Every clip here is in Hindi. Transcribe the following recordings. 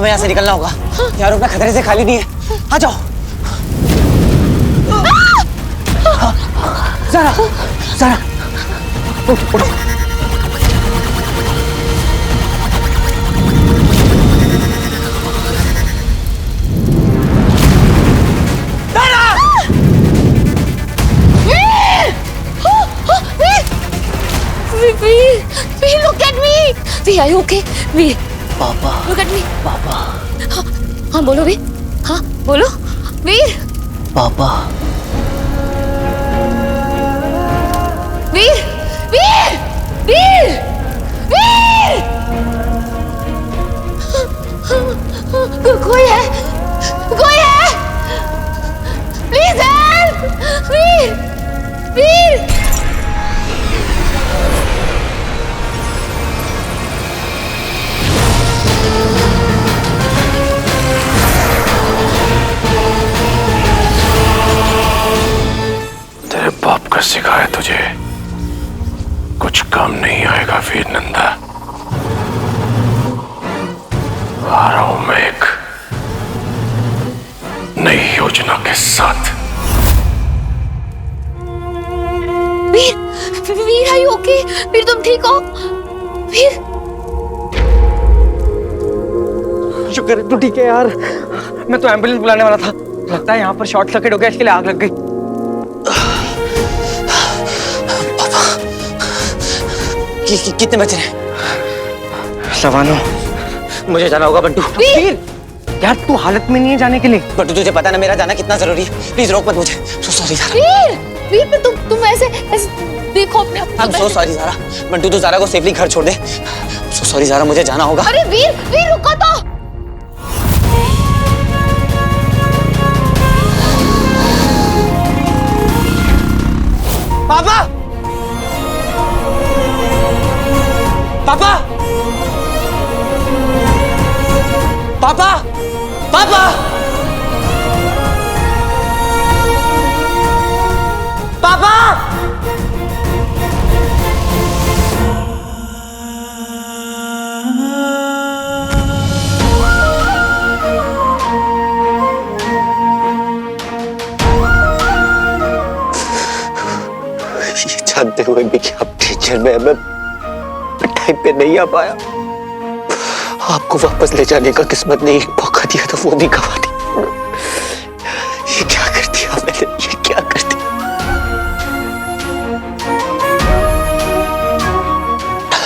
हमें यहाँ से निकलना होगा। यार रुकना खतरे से खाली नहीं है, आ जाओ। ज़ारा, ज़ारा, उठ। Veer, look at me. Veer, are you okay? Veer. पापा। Look at me. पापा। हाँ बोलो Veer. हाँ बोलो. Veer. पापा। Veer. Veer. Veer. Veer. कोई है? कोई है? Please help. Veer. Veer. बाप का सिखाया तुझे कुछ काम नहीं आएगा वीर नंदा। आ रहा हूं मैं एक नई योजना के साथ। वीर, वीर are you okay? वीर तुम ठीक हो? वीर शुक्र है तू ठीक है यार। मैं तो एम्बुलेंस बुलाने वाला था। लगता है यहाँ पर शॉर्ट सर्किट हो गया, इसके लिए आग लग गई। कितने बचे हैं? सवानो। मुझे जाना होगा बंटू। वीर! यार तू हालत में नहीं है जाने के लिए। बंटू तुझे पता ना मेरा जाना कितना जरूरी है। प्लीज रोक मत मुझे। So sorry Zaara. वीर! वीर पे तुम ऐसे देखो अपने आप को। I'm so sorry Zaara. Bantu तू ज़ारा को सेफली घर छोड़ दे। सो सॉरी ज़ारा, मुझे जाना होगा। अरे वीर, वीर रुको तो। पापा! पापा! पापा! पापा! पापा! जानते हुए भी कि आप टीचर में मैं टाइम पे नहीं आ पाया। आपको वापस ले जाने का किस्मत ने एक मौका दिया तो वो भी गवा दी। ये क्या कर दिया मैंने, ये क्या कर दिया।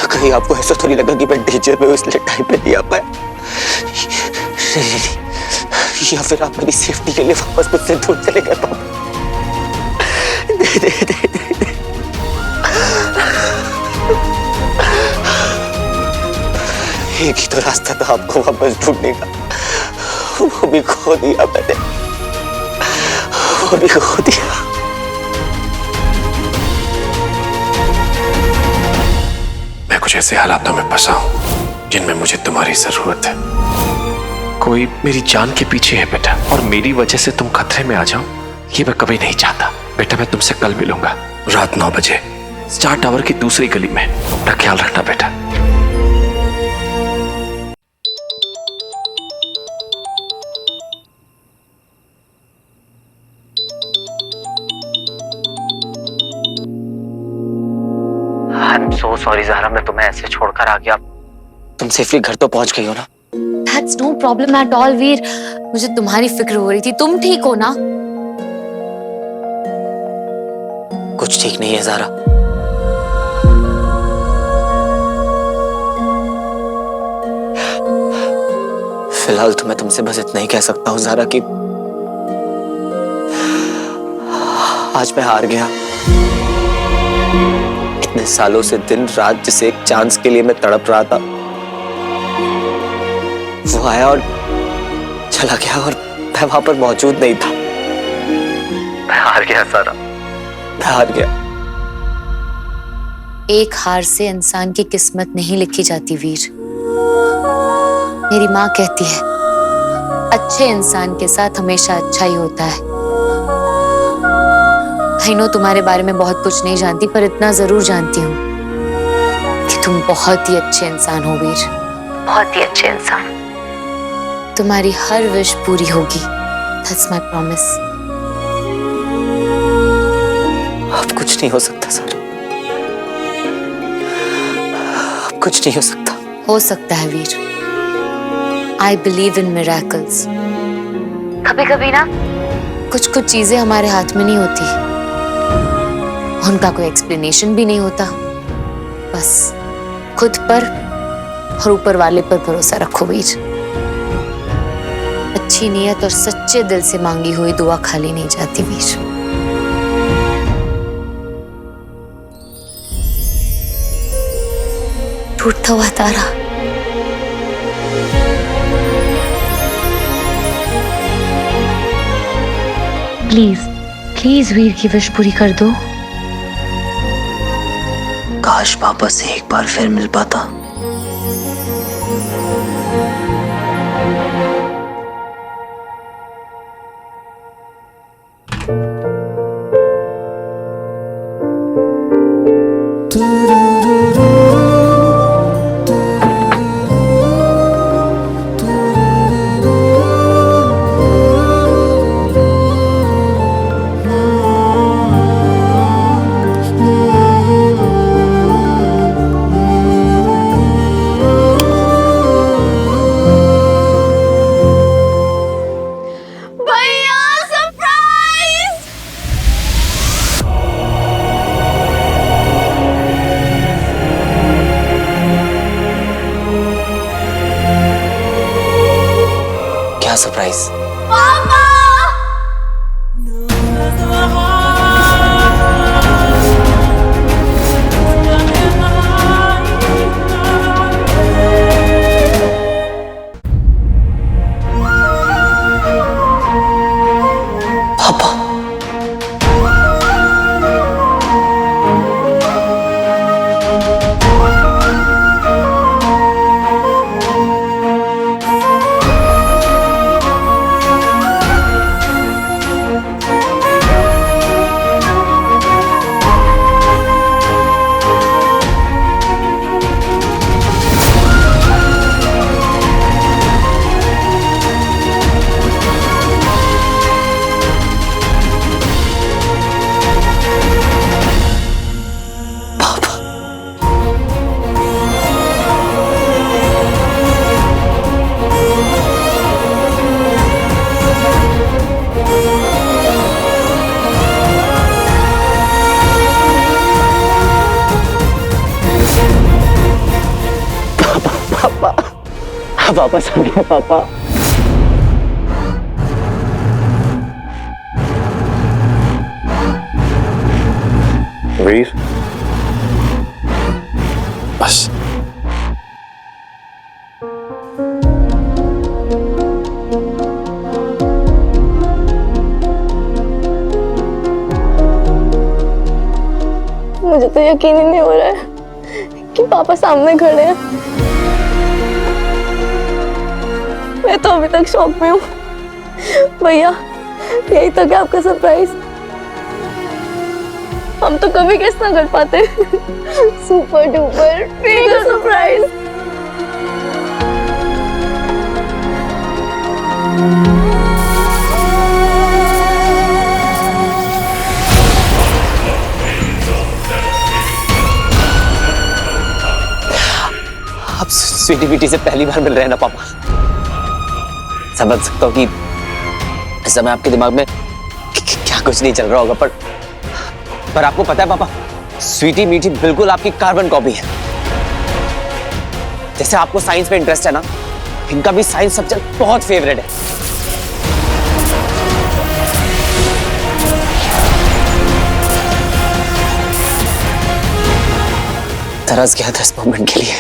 कहीं आपको ऐसा तो नहीं लगा कि मैं टीचर में इसलिए टाइम पे नहीं आ पाया? या फिर आप मेरी सेफ्टी के लिए वापस मुझसे दूर चले गए पापा? दे। एक ही तो रास्ता था आपको वापस ढूंढने का, वो भी खो दिया मैंने, वो भी खो दिया। मैं कुछ ऐसे हालातों में फंसा हूं जिनमें मुझे तुम्हारी जरूरत है। कोई मेरी जान के पीछे है बेटा, और मेरी वजह से तुम खतरे में आ जाओ ये मैं कभी नहीं चाहता। बेटा मैं तुमसे कल मिलूंगा रात 9 बजे स्टार टावर की दूसरी गली में। अपना ख्याल रखना बेटा। I'm so sorry ज़ारा, मैं तुम्हें ऐसे छोड़कर आ गया। तुम सेफली घर तो पहुंच गई हो ना? That's no problem at all, वीर। मुझे तुम्हारी फिक्र हो रही थी। तुम ठीक हो ना? कुछ ठीक नहीं है ज़ारा। फिलहाल तो मैं तुमसे बस इतना ही कह सकता हूँ ज़ारा कि आज मैं हार गया। इतने सालों से दिन रात जिस एक चांस के लिए मैं तड़प रहा था, वो आया और चला गया और मैं वहां पर मौजूद नहीं था। मैं हार गया ज़ारा, मैं हार गया। एक हार से इंसान की किस्मत नहीं लिखी जाती वीर। मेरी माँ कहती है अच्छे इंसान के साथ हमेशा अच्छा ही होता है। आई नो तुम्हारे बारे में बहुत कुछ नहीं जानती, पर इतना जरूर जानती हूँ कि तुम बहुत ही अच्छे इंसान हो वीर, बहुत ही अच्छे इंसान। तुम्हारी हर विश पूरी होगी। That's my promise. अब कुछ नहीं हो सकता सर, अब कुछ नहीं हो सकता। हो सकता है वीर। I believe in miracles. कभी कभी ना कुछ कुछ चीजें हमारे हाथ में नहीं होती, उनका कोई एक्सप्लेनेशन भी नहीं होता। बस खुद पर और ऊपर वाले पर भरोसा रखो वीर। अच्छी नीयत और सच्चे दिल से मांगी हुई दुआ खाली नहीं जाती वीर। टूटता हुआ तारा, प्लीज प्लीज वीर की विश पूरी कर दो। काश पापा से एक बार फिर मिल पाता। क्या सरप्राइज? पापा, वापस आ गया पापा। वीर, बस मुझे तो यकीन ही नहीं हो रहा है कि पापा सामने खड़े हैं। मैं तो अभी तक शॉक में हूँ। भैया, यही तो क्या आपका सरप्राइज? हम तो कभी गेस ना कर पाते। Super duper mega surprise. आप स्वीटी बीटी से पहली बार मिल रहे हैं ना पापा? समझ सकता हूँ कि इस समय आपके दिमाग में क्या कुछ नहीं चल रहा होगा, पर आपको पता है पापा, स्वीटी मीठी बिल्कुल आपकी कार्बन कॉपी है। जैसे आपको साइंस में इंटरेस्ट है ना, इनका भी साइंस सब्जेक्ट बहुत फेवरेट है। तरस गया था इस मोमेंट के लिए।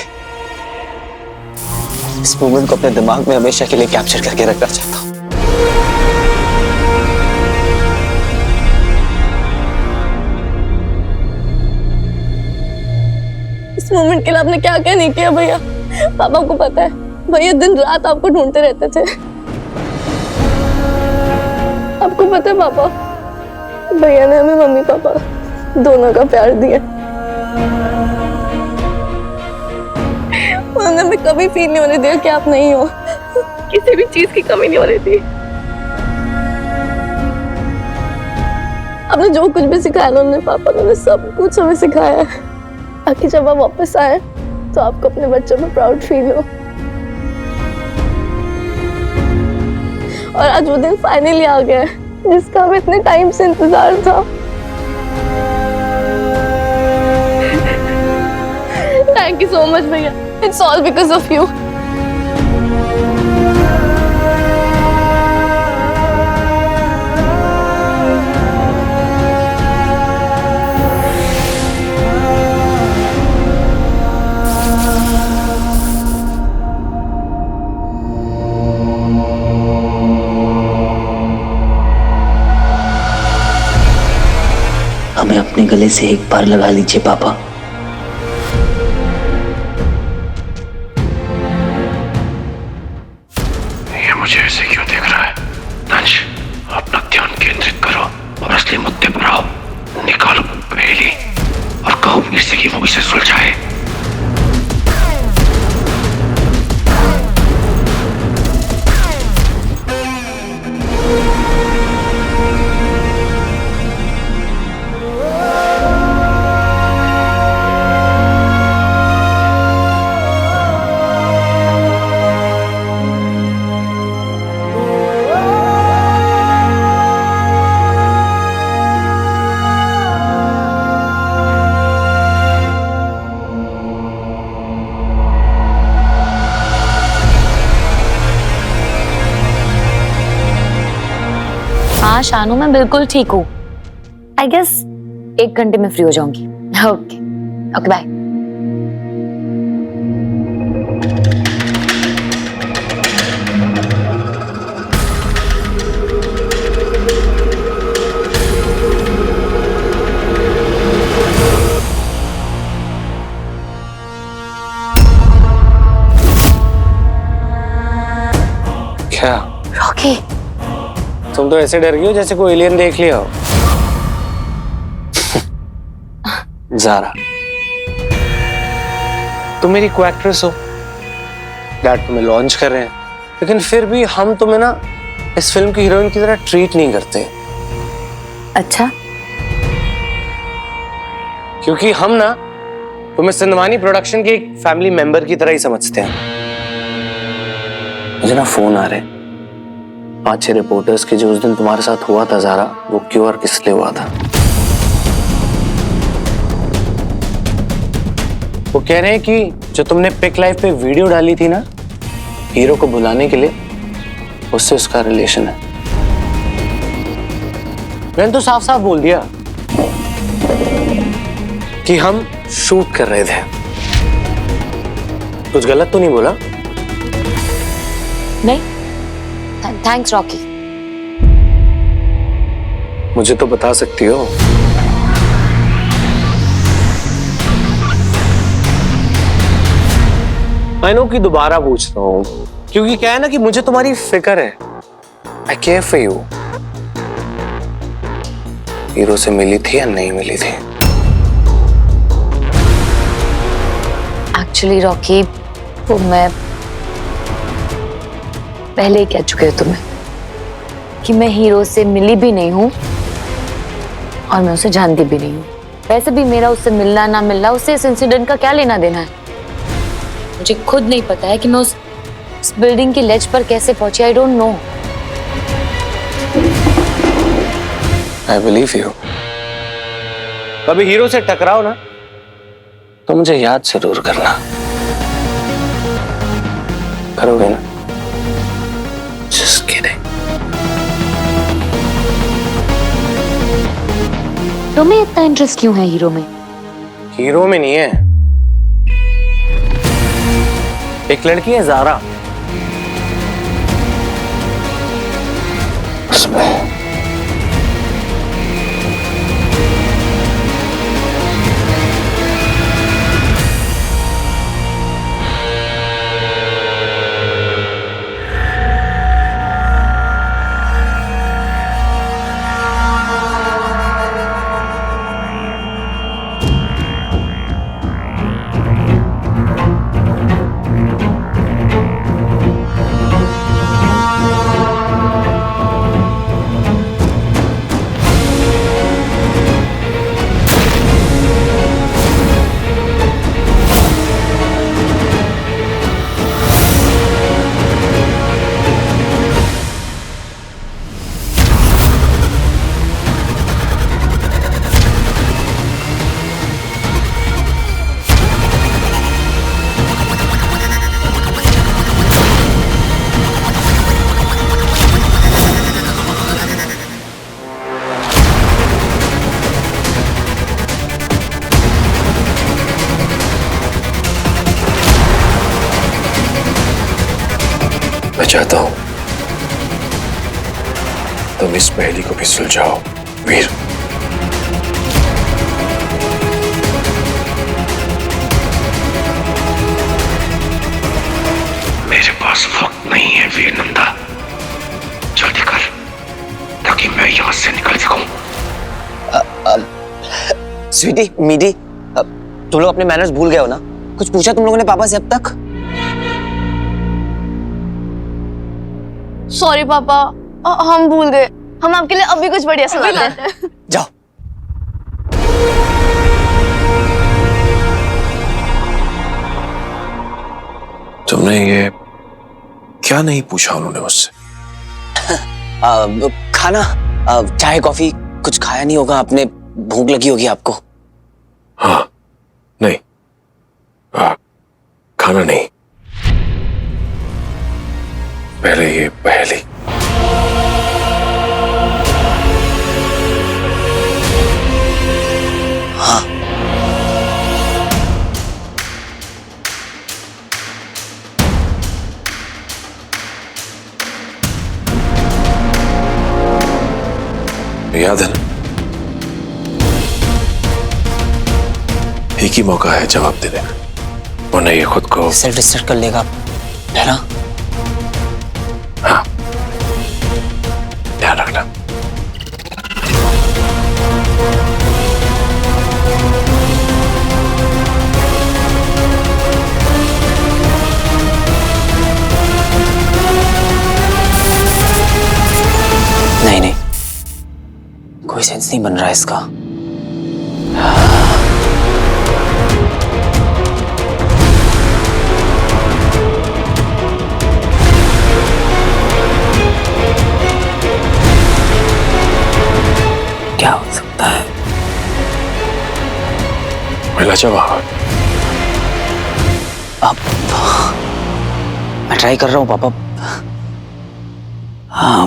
इस मोमेंट को अपने दिमाग में हमेशा के लिए कैप्चर करके रखना चाहता हूं। इस मोमेंट के लिए आपने क्या क्या नहीं किया भैया? पापा को पता है, भैया दिन रात आपको ढूंढते रहते थे। आपको पता है पापा, भैया ने हमें मम्मी पापा दोनों का प्यार दिया। उन्होंने हमें कभी फील नहीं होने दिया कि आप नहीं हो, किसी भी चीज की कमी नहीं हो रही थी। आपने जो कुछ भी सिखाया ना उन्होंने, पापा ने सब कुछ हमें सिखाया है, ताकि जब आप वापस आए तो आपको अपने बच्चों पे प्राउड फील हो। और आज वो दिन फाइनली आ गया है जिसका हमें इतने टाइम से इंतजार था। थैंक यू सो मच भैया, it's all because of you. हमें अपने गले से एक बार लगा लीजिए पापा। ये मुझे ऐसे क्यों देख रहा है? अंश, अपना ध्यान केंद्रित करो और असली मुद्दे पर आओ। निकालो पहेली और कहो वीर से कि वो इसे सुलझाए। हाँ शानू, मैं बिल्कुल ठीक हूँ। आई गेस 1 घंटे में फ्री हो जाऊंगी। Okay okay bye. क्या रॉकी, तुम तो ऐसे डर गई हो जैसे कोई एलियन देख लिया हो। ज़ारा, तुम मेरी को एक्ट्रेस हो, डैड तुम्हें लॉन्च कर रहे हैं, लेकिन फिर भी हम तुम्हें ना इस फिल्म की हीरोइन की तरह ट्रीट नहीं करते। अच्छा क्योंकि हम ना तुम्हें सिंधवानी प्रोडक्शन के एक फैमिली मेंबर की तरह ही समझते हैं। मुझे ना फोन आ रहे 5-6 रिपोर्टर्स के, जो उस दिन तुम्हारे साथ हुआ था ज़ारा, वो क्यों और किस लिए हुआ था। वो कह रहे हैं कि जो तुमने पिक लाइफ पे वीडियो डाली थी ना हीरो को बुलाने के लिए, उससे उसका रिलेशन है। मैंने तो साफ साफ बोल दिया कि हम शूट कर रहे थे। कुछ गलत तो नहीं बोला? नहीं, थैंक्स रॉकी। मुझे तो बता सकती हो। मैं नो कि दोबारा पूछ रहा हूं, क्योंकि क्या है ना कि मुझे तुम्हारी फिक्र है। आई केयर फॉर यू। हीरो से मिली थी या नहीं मिली थी? एक्चुअली रॉकी, वो मैं पहले ही कह चुके हो तुम्हें कि मैं हीरो से मिली भी नहीं हूं और मैं उसे जानती भी नहीं हूं। वैसे भी मेरा उससे मिलना ना मिलना, उससे इस इंसिडेंट का क्या लेना देना है। मुझे खुद नहीं पता है कि मैं उस बिल्डिंग की लेज पर कैसे पहुंची। I don't know. I believe you. कभी हीरो से टकराओ ना तो मुझे याद जरूर करना। करोगे ना? Just kidding. तुम्हें इतना इंटरेस्ट क्यों है हीरो में? हीरो में नहीं है, एक लड़की है ज़ारा, उसमें। चाहता हूं तुम इस पहेली को भी सुलझाओ वीर। मेरे पास वक्त नहीं है वीर नंदा, जल्दी कर ताकि मैं यहां से निकल सकूं। स्वीटी, मीडी, तुम लोग अपने मैनर्स भूल गए हो ना? कुछ पूछा तुम लोगों ने पापा से अब तक? सॉरी पापा, हम भूल गए। हम आपके लिए अभी कुछ बढ़िया सुनाते हैं। जाओ। तुमने ये क्या नहीं पूछा उन्होंने मुझसे? खाना, चाय कॉफी कुछ खाया नहीं होगा आपने, भूख लगी होगी आपको। हाँ, नहीं, खाना नहीं, पहले ये पहेली। हाँ, याद है ना? एक ही मौका है जवाब देने का, वरना ये खुद को सेल्फ डिस्ट्रैक्ट कर लेगा, है ना? हाँ, ध्यान रखना। नहीं नहीं, कोई सेंस नहीं बन रहा है इसका। क्या हो सकता है? मिला जवाब? अब मैं ट्राई कर रहा हूँ पापा। हाँ,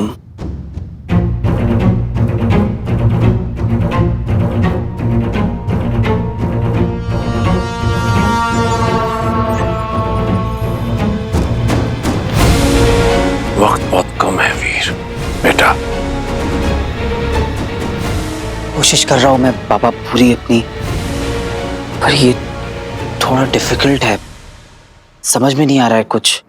वक्त बहुत कम है वीर बेटा। कोशिश कर रहा हूं मैं पापा पूरी अपनी, पर ये थोड़ा डिफिकल्ट है, समझ में नहीं आ रहा है कुछ।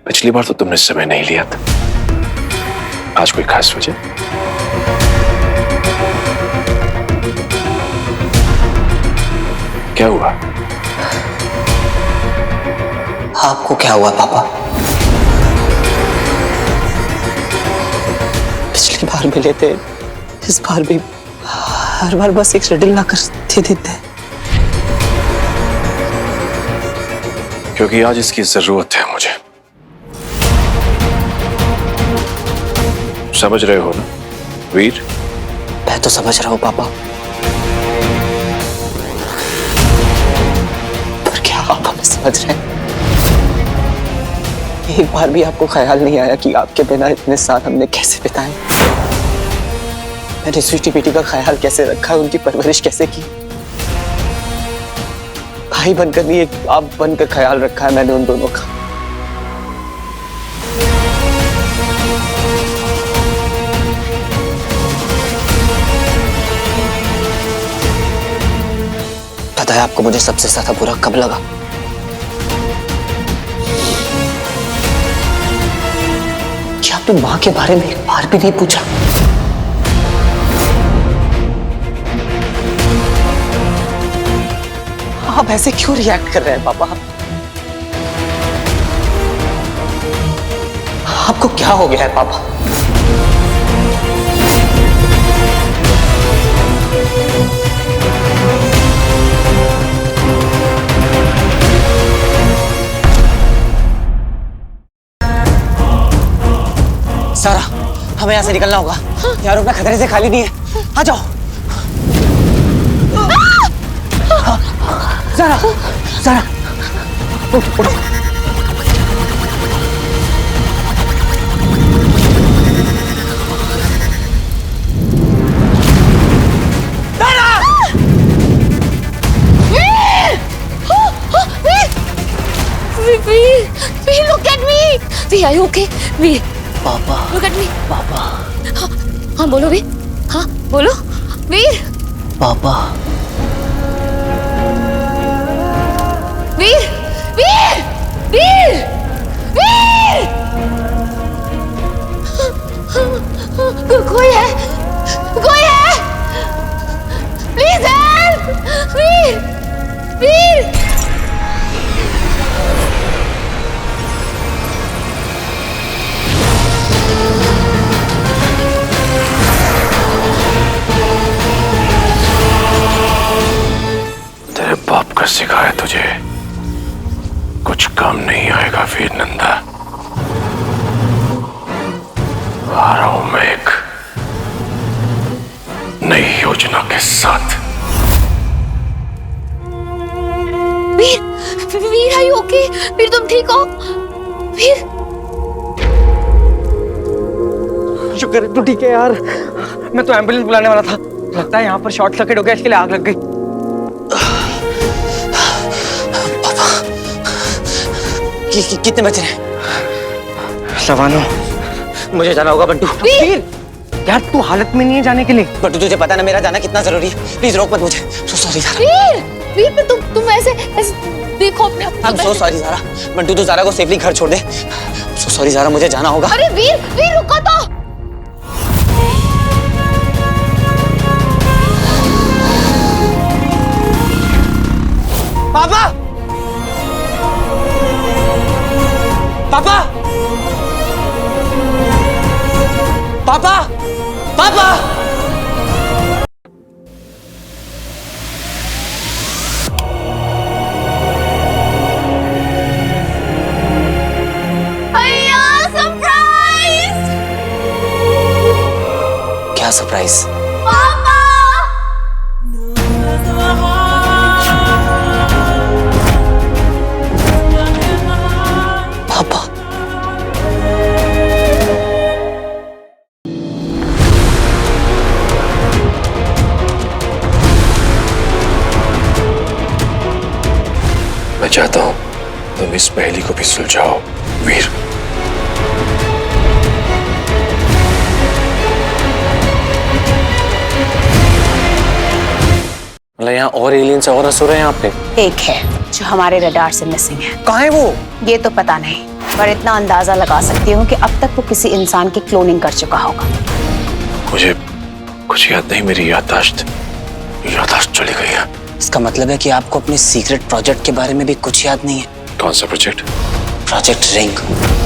पिछली बार तो तुमने समय नहीं लिया था, आज कोई खास वजह? क्या हुआ? आपको क्या हुआ पापा? पिछली बार मिले थे, इस बार भी हर बार बस एक शेड्यूल ला कर दे देते हैं। क्योंकि आज इसकी जरूरत है मुझे। समझ रहे हो ना वीर? मैं तो समझ रहा हूं पापा, पर क्या आप हमें समझ रहे हैं? एक बार भी आपको ख्याल नहीं आया कि आपके बिना इतने साल हमने कैसे बिताए? मैंने स्वीटी बेटी का ख्याल कैसे रखा, उनकी परवरिश कैसे की? भाई बनकर नहीं, एक आप बनकर ख्याल रखा है मैंने उन दोनों का। पता है आपको मुझे सबसे ज्यादा बुरा कब लगा? कि आपने मां के बारे में एक बार भी नहीं पूछा। आप ऐसे क्यों रिएक्ट कर रहे हैं पापा? आपको क्या हो गया है पापा? सारा, हमें यहाँ से निकलना होगा। यहाँ रुकना खतरे से खाली नहीं है। आ जाओ। सारा, सारा, उठ, उठ। Veer, look at me. Veer, are you okay? Veer. पापा। Look at me. पापा। हाँ बोलो वीर। हाँ बोलो वीर। पापा। वीर वीर वीर वीर। कोई है, कोई है, प्लीज हेल्प। वीर वीर। तेरे बाप का सिखाया तुझे कुछ काम नहीं आएगा वीर नंदा। आ रहा हूं मैं एक नई योजना के साथ। वीर वीर, are you okay? वीर तुम ठीक हो? वीर। शुक्र है तू ठीक है यार। मैं तो एम्बुलेंस बुलाने वाला था। लगता है यहाँ पर शॉर्ट सर्किट हो गया, इसके लिए आग लग गई। कितने बचे हैं? 9:15। मुझे जाना होगा बंटू। वीर, यार तू हालत में नहीं है जाने के लिए। बंटू तुझे पता ना मेरा जाना कितना जरूरी है। प्लीज रोक मत मुझे। सो सॉरी सारा। वीर वीर, पर तुम ऐसे देखो अपने आप को। I'm so sorry सारा। बंटू तू सारा को सेफली घर छोड़ दे। So sorry सारा, मुझे जाना होगा। अरे वीर वीर रुको तो। पापा, पापा, पापा, पापा। भैया सरप्राइज। क्या सरप्राइज? पापा। पापा। मैं चाहता हूं तुम इस पहेली को भी सुलझाओ वीर। मतलब यहाँ और एलियंस और असुर हैं यहाँ पे? एक है जो हमारे रडार से मिसिंग है। कहाँ है वो? ये तो पता नहीं, पर इतना अंदाजा लगा सकती हूँ कि अब तक वो किसी इंसान की क्लोनिंग कर चुका होगा। मुझे कुछ याद नहीं, मेरी याददाश्त चली गई है। इसका मतलब है कि आपको अपने सीक्रेट प्रोजेक्ट के बारे में भी कुछ याद नहीं है? कौन सा प्रोजेक्ट? Project ring.